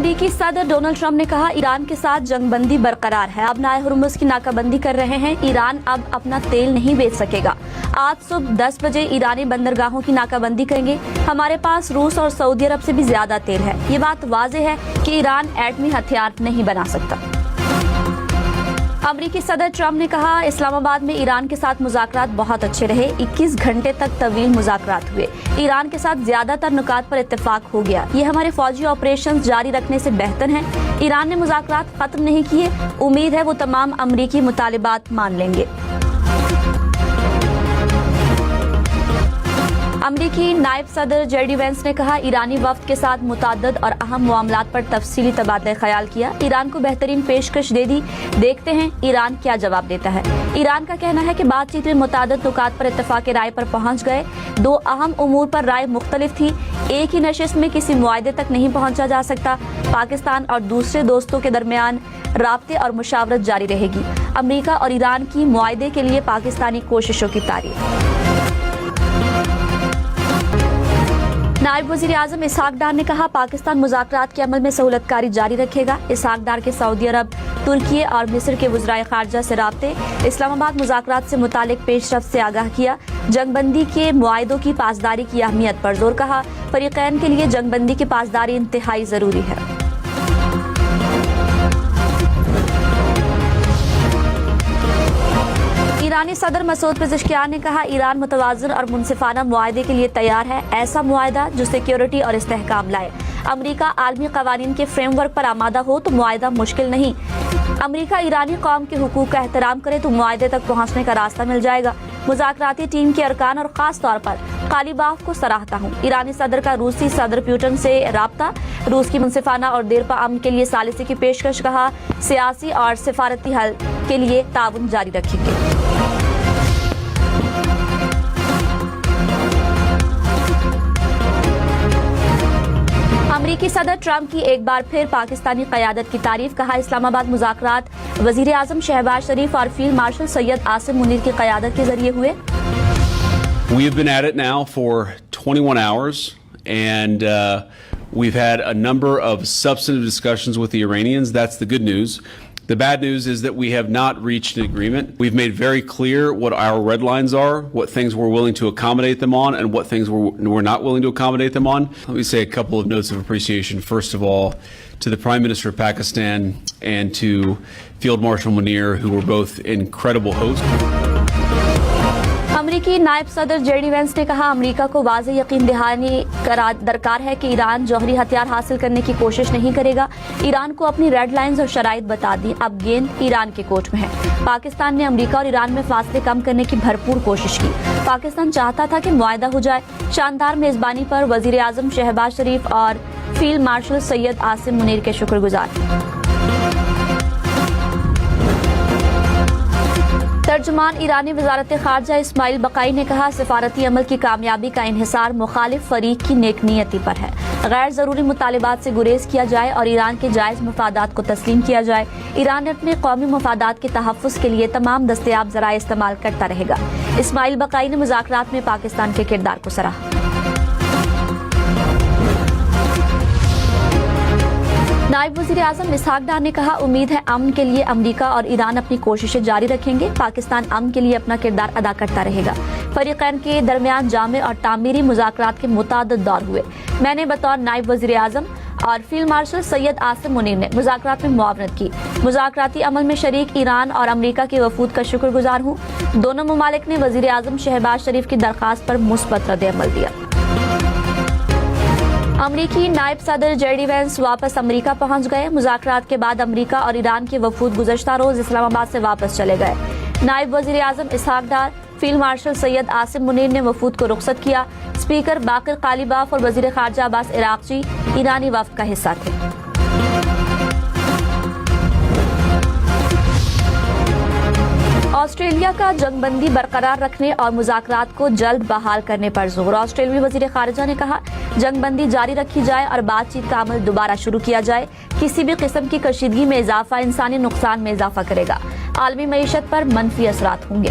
امریکی صدر Donald Trump نے کہا ایران کے ساتھ جنگ بندی برقرار ہے. اب نائب ہرمز کی ناکہ بندی کر رہے ہیں. ایران اب اپنا تیل نہیں بیچ سکے گا. آج صبح 10 بجے ایرانی بندرگاہوں کی ناکہ بندی کریں گے. ہمارے پاس روس اور سعودی عرب سے بھی زیادہ تیل ہے. یہ بات واضح ہے کہ ایران ایٹمی ہتھیار نہیں بنا سکتا. امریکی صدر ٹرمپ نے کہا اسلام آباد میں ایران کے ساتھ مذاکرات بہت اچھے رہے. 21 گھنٹے تک طویل مذاکرات ہوئے. ایران کے ساتھ زیادہ تر نکات پر اتفاق ہو گیا. یہ ہمارے فوجی آپریشنز جاری رکھنے سے بہتر ہیں. ایران نے مذاکرات ختم نہیں کیے. امید ہے وہ تمام امریکی مطالبات مان لیں گے. امریکی نائب صدر جے ڈی وینس نے کہا ایرانی وفد کے ساتھ متعدد اور اہم معاملات پر تفصیلی تبادلہ خیال کیا. ایران کو بہترین پیشکش دے دی. دیکھتے ہیں ایران کیا جواب دیتا ہے. ایران کا کہنا ہے کہ بات چیت میں متعدد نکات پر اتفاق رائے پر پہنچ گئے. 2 اہم امور پر رائے مختلف تھی. ایک ہی نشست میں کسی معاہدے تک نہیں پہنچا جا سکتا. پاکستان اور دوسرے دوستوں کے درمیان رابطے اور مشاورت جاری رہے گی. امریکہ اور ایران کی معاہدے کے لیے پاکستانی کوششوں کی تعریف. نائب وزیر اعظم اسحاق ڈار نے کہا پاکستان مذاکرات کے عمل میں سہولت کاری جاری رکھے گا. اسحاق ڈار کے سعودی عرب، ترکی اور مصر کے وزرائے خارجہ سے رابطے. اسلام آباد مذاکرات سے متعلق پیش رفت سے آگاہ کیا. جنگ بندی کے معاہدوں کی پاسداری کی اہمیت پر زور. کہا فریقین کے لیے جنگ بندی کی پاسداری انتہائی ضروری ہے. ایرانی صدر مسعود پزشکیان نے کہا ایران متوازن اور منصفانہ معاہدے کے لیے تیار ہے. ایسا معاہدہ جو سیکیورٹی اور استحکام لائے. امریکہ عالمی قوانین کے فریم ورک پر آمادہ ہو تو معاہدہ مشکل نہیں. امریکہ ایرانی قوم کے حقوق کا احترام کرے تو معاہدے تک پہنچنے کا راستہ مل جائے گا. مذاکراتی ٹیم کے ارکان اور خاص طور پر قالیباف کو سراہتا ہوں. ایرانی صدر کا روسی صدر پیوٹن سے رابطہ. روس کی منصفانہ اور دیرپا امن کے لیے ثالثی کی پیشکش. کہا سیاسی اور سفارتی حل کے لیے تعاون جاری رکھیں گے. امریکی صدر ٹرمپ کی ایک بار پھر پاکستانی قیادت کی تعریف. کہا اسلام آباد مذاکرات وزیر اعظم شہباز شریف اور فیلڈ مارشل سید عاصم منیر کی قیادت کے ذریعے ہوئے. We have been at it now for 21 hours and we've had a number of substantive discussions with the Iranians. That's the good news. The bad news is that we have not reached an agreement. We've made very clear what our red lines are, what things we're willing to accommodate them on, and what things we're not willing to accommodate them on. Let me say a couple of notes of appreciation. First of all, to the Prime Minister of Pakistan and to Field Marshal Munir, who were both incredible hosts. امریکی نائب صدر J D Venice نے کہا امریکہ کو واضح یقین دہانی درکار ہے کہ ایران جوہری ہتھیار حاصل کرنے کی کوشش نہیں کرے گا. ایران کو اپنی ریڈ لائنز اور شرائط بتا دی. اب گیند ایران کے کورٹ میں ہے. پاکستان نے امریکہ اور ایران میں فاصلے کم کرنے کی بھرپور کوشش کی. پاکستان چاہتا تھا کہ معاہدہ ہو جائے. شاندار میزبانی پر وزیر اعظم شہباز شریف اور فیلڈ مارشل سید عاصم منیر کے شکر گزار. ترجمان ایرانی وزارت خارجہ اسماعیل بقائی نے کہا سفارتی عمل کی کامیابی کا انحصار مخالف فریق کی نیک نیتی پر ہے. غیر ضروری مطالبات سے گریز کیا جائے اور ایران کے جائز مفادات کو تسلیم کیا جائے. ایران اپنے قومی مفادات کے تحفظ کے لیے تمام دستیاب ذرائع استعمال کرتا رہے گا. اسماعیل بقائی نے مذاکرات میں پاکستان کے کردار کو سراہا. نائب وزیر اعظم اسحاق ڈار نے کہا امید ہے امن کے لیے امریکہ اور ایران اپنی کوششیں جاری رکھیں گے. پاکستان امن کے لیے اپنا کردار ادا کرتا رہے گا. فریقین کے درمیان جامع اور تعمیری مذاکرات کے متعدد دور ہوئے. میں نے بطور نائب وزیر اعظم اور فیلڈ مارشل سید عاصم منیر نے مذاکرات میں معاونت کی. مذاکراتی عمل میں شریک ایران اور امریکہ کے وفود کا شکر گزار ہوں. دونوں ممالک نے وزیر اعظم شہباز شریف کی درخواست پر مثبت رد عمل دیا. امریکی نائب صدر جے ڈی وینس واپس امریکہ پہنچ گئے. مذاکرات کے بعد امریکہ اور ایران کے وفود گزشتہ روز اسلام آباد سے واپس چلے گئے. نائب وزیر اعظم اسحاق ڈار، فیلڈ مارشل سید عاصم منیر نے وفود کو رخصت کیا. اسپیکر باقر قالیباف اور وزیر خارجہ عباس عراقچی ایرانی وفد کا حصہ تھے. آسٹریلیا کا جنگ بندی برقرار رکھنے اور مذاکرات کو جلد بحال کرنے پر زور. آسٹریلوی وزیر خارجہ نے کہا جنگ بندی جاری رکھی جائے اور بات چیت کا عمل دوبارہ شروع کیا جائے. کسی بھی قسم کی کشیدگی میں اضافہ انسانی نقصان میں اضافہ کرے گا. عالمی معیشت پر منفی اثرات ہوں گے.